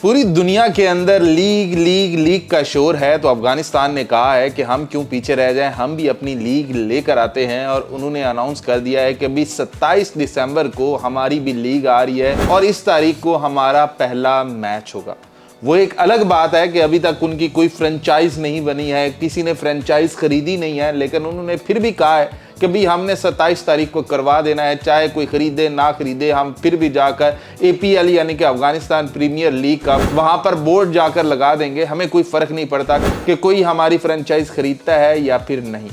पूरी दुनिया के अंदर लीग लीग लीग का शोर है, तो अफगानिस्तान ने कहा है कि हम क्यों पीछे रह जाएं, हम भी अपनी लीग लेकर आते हैं। और उन्होंने अनाउंस कर दिया है कि अभी 27 दिसंबर को हमारी भी लीग आ रही है और इस तारीख को हमारा पहला मैच होगा। वो एक अलग बात है कि अभी तक उनकी कोई फ्रेंचाइज नहीं बनी है, किसी ने फ्रेंचाइज खरीदी नहीं है, लेकिन उन्होंने फिर भी कहा है कि भाई हमने 27 तारीख को करवा देना है, चाहे कोई खरीदे ना खरीदे, हम फिर भी जाकर APL यानी कि अफगानिस्तान प्रीमियर लीग का वहां पर बोर्ड जाकर लगा देंगे। हमें कोई फर्क नहीं पड़ता कि कोई हमारी फ्रेंचाइज खरीदता है या फिर नहीं।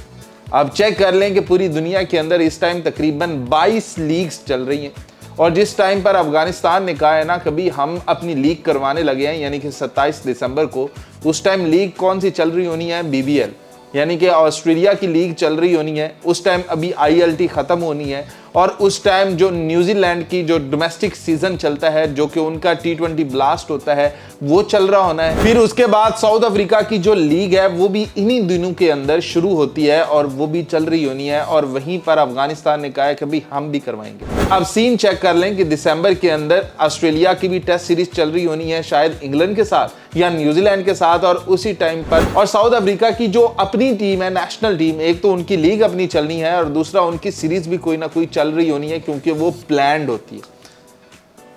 अब चेक कर लें कि पूरी दुनिया के अंदर इस टाइम तकरीबन 22 लीग्स चल रही हैं और जिस टाइम पर अफगानिस्तान ने कहा है ना कभी हम अपनी लीग करवाने लगे हैं यानी कि 27 दिसंबर को, उस टाइम लीग कौन सी चल रही होनी है? BBL यानी कि ऑस्ट्रेलिया की लीग चल रही होनी है। उस टाइम अभी ILT खत्म होनी है और उस टाइम जो न्यूजीलैंड की जो डोमेस्टिक सीजन चलता है, जो कि उनका T20 ब्लास्ट होता है, वो चल रहा होना है। फिर उसके बाद साउथ अफ्रीका की जो लीग है वो भी इन्हीं दिनों के अंदर शुरू होती है और वो भी चल रही होनी है। और वहीं पर अफगानिस्तान ने कहा है कि भाई हम भी करवाएंगे। अब सीन चेक कर लें कि दिसंबर के अंदर ऑस्ट्रेलिया की भी टेस्ट सीरीज चल रही होनी है, शायद इंग्लैंड के साथ या न्यूजीलैंड के साथ, और उसी टाइम पर और साउथ अफ्रीका की जो अपनी टीम है, नेशनल टीम, एक तो उनकी लीग अपनी चलनी है और दूसरा उनकी सीरीज भी कोई ना कोई चल रही होनी है क्योंकि वो प्लान्ड होती है।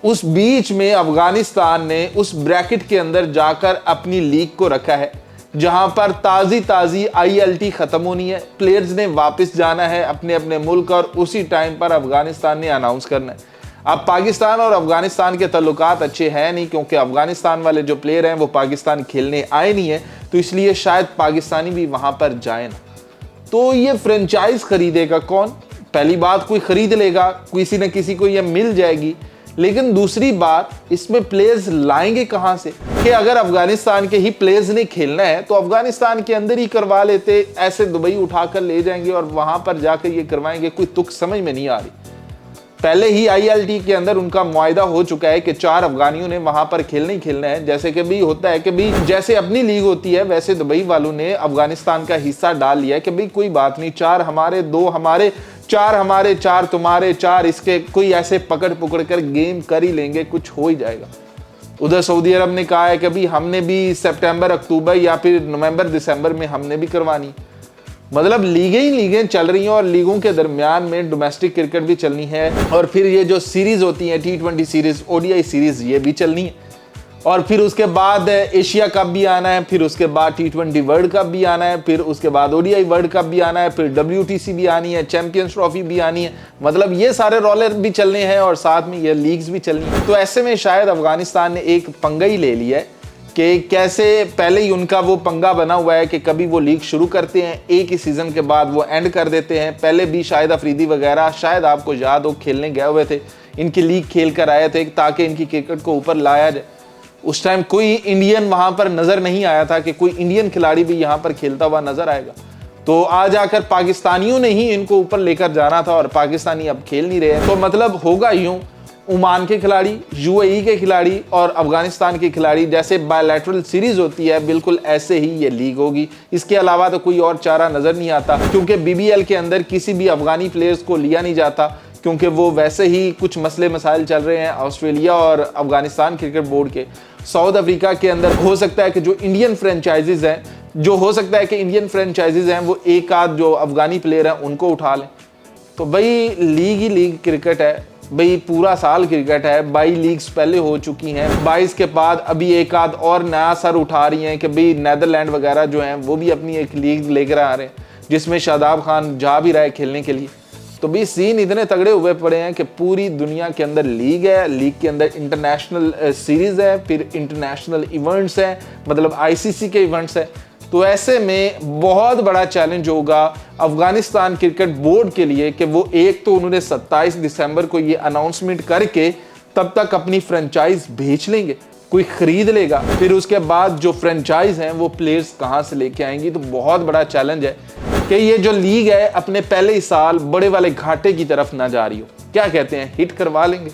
उस बीच में अफगानिस्तान ने उस ब्रैकेट के अंदर जाकर अपनी लीग को रखा है जहां पर ताजी ILT खत्म होनी है, प्लेयर्स ने वापस जाना है अपने अपने मुल्क और उसी टाइम पर अफगानिस्तान ने अनाउंस करना है। अब पाकिस्तान और अफगानिस्तान के ताल्लुकात अच्छे हैं नहीं क्योंकि अफगानिस्तान वाले जो प्लेयर हैं वो पाकिस्तान खेलने आए नहीं है, तो इसलिए शायद पाकिस्तानी भी वहां पर जाए ना। तो ये फ्रेंचाइज खरीदेगा कौन? पहली बात, कोई खरीद लेगा, किसी न किसी को ये मिल जाएगी, लेकिन दूसरी बात, इसमें प्लेयर्स लाएंगे कहां से? कि अगर अफगानिस्तान के ही प्लेयर्स ने खेलना है तो अफगानिस्तान के अंदर ही करवा लेते, ऐसे दुबई उठाकर ले जाएंगे और वहां पर जाकर ये करवाएंगे, कोई तुक समझ में नहीं आ रही। पहले ही ILT के अंदर उनका मुआयदा हो चुका है कि 4 अफगानियों ने वहां पर खेलना ही खेलना है। जैसे कि भी होता है कि भी जैसे अपनी लीग होती है वैसे दुबई वालों ने अफगानिस्तान का हिस्सा डाल लिया है कि भाई कोई बात नहीं, 4 हमारे, 2 हमारे, 4 हमारे, 4 तुम्हारे, 4 इसके, कोई ऐसे पकड़ पकड़ कर गेम कर ही लेंगे, कुछ हो ही जाएगा। उधर सऊदी अरब ने कहा है कि भी हमने भी सितंबर, अक्टूबर या फिर नवंबर, दिसंबर में हमने भी करवानी। मतलब लीगें चल रही हैं और लीगों के दरमियान में डोमेस्टिक क्रिकेट भी चलनी है और फिर ये जो सीरीज होती है T20 सीरीज, ODI सीरीज, ये भी चलनी है। और फिर उसके बाद एशिया कप भी आना है, फिर उसके बाद T20 वर्ल्ड कप भी आना है, फिर उसके बाद ODI वर्ल्ड कप भी आना है, फिर WTC भी आनी है, चैंपियंस ट्रॉफी भी आनी है। मतलब ये सारे रोलर भी चलने हैं और साथ में ये लीग्स भी चलनी है। तो ऐसे में शायद अफगानिस्तान ने एक पंगा ही ले लिया है कि कैसे पहले ही उनका वो पंगा बना हुआ है कि कभी वो लीग शुरू करते हैं, एक ही सीजन के बाद वो एंड कर देते हैं। पहले भी शायद अफरीदी वगैरह, शायद आपको याद हो, खेलने गए हुए थे, इनकी लीग खेल कर आए थे ताकि इनकी क्रिकेट को ऊपर लाया जाए। उस टाइम कोई इंडियन वहां पर नजर नहीं आया था कि कोई इंडियन खिलाड़ी भी यहाँ पर खेलता हुआ नजर आएगा। तो आज आकर पाकिस्तानियों ने ही इनको ऊपर लेकर जाना था और पाकिस्तानी अब खेल नहीं रहे। तो मतलब होगा यूं, ओमान के खिलाड़ी, UAE के खिलाड़ी और अफगानिस्तान के खिलाड़ी, जैसे बायलैटरल सीरीज होती है, बिल्कुल ऐसे ही ये लीग होगी। इसके अलावा तो कोई और चारा नजर नहीं आता क्योंकि BBL के अंदर किसी भी अफगानी प्लेयर्स को लिया नहीं जाता क्योंकि वो वैसे ही कुछ मसले मसाइल चल रहे हैं ऑस्ट्रेलिया और अफगानिस्तान क्रिकेट बोर्ड के। साउथ अफ्रीका के अंदर हो सकता है कि जो इंडियन फ्रेंचाइजीज हैं, वो एक आध जो अफगानी प्लेयर हैं उनको उठा लें। तो भाई लीग ही लीग क्रिकेट है भाई, पूरा साल क्रिकेट है। 22 लीग्स पहले हो चुकी हैं, 22 के बाद अभी एक आध और नया सर उठा रही हैं कि भाई नेदरलैंड वगैरह जो हैं वो भी अपनी एक लीग लेकर आ रहे हैं जिसमें शादाब खान जा भी रहा है खेलने के लिए। तो भी सीन इतने तगड़े हुए पड़े हैं कि पूरी दुनिया के अंदर लीग है, लीग के अंदर इंटरनेशनल सीरीज है, फिर इंटरनेशनल इवेंट्स हैं, मतलब ICC के इवेंट्स हैं। तो ऐसे में बहुत बड़ा चैलेंज होगा अफगानिस्तान क्रिकेट बोर्ड के लिए कि वो एक तो उन्होंने 27 दिसंबर को ये अनाउंसमेंट करके तब तक अपनी फ्रेंचाइज भेज लेंगे, कोई खरीद लेगा, फिर उसके बाद जो फ्रेंचाइज हैं वो प्लेयर्स कहां से लेके आएंगी। तो बहुत बड़ा चैलेंज है कि ये जो लीग है अपने पहले ही साल बड़े वाले घाटे की तरफ ना जा रही हो। क्या कहते हैं, हिट करवा लेंगे?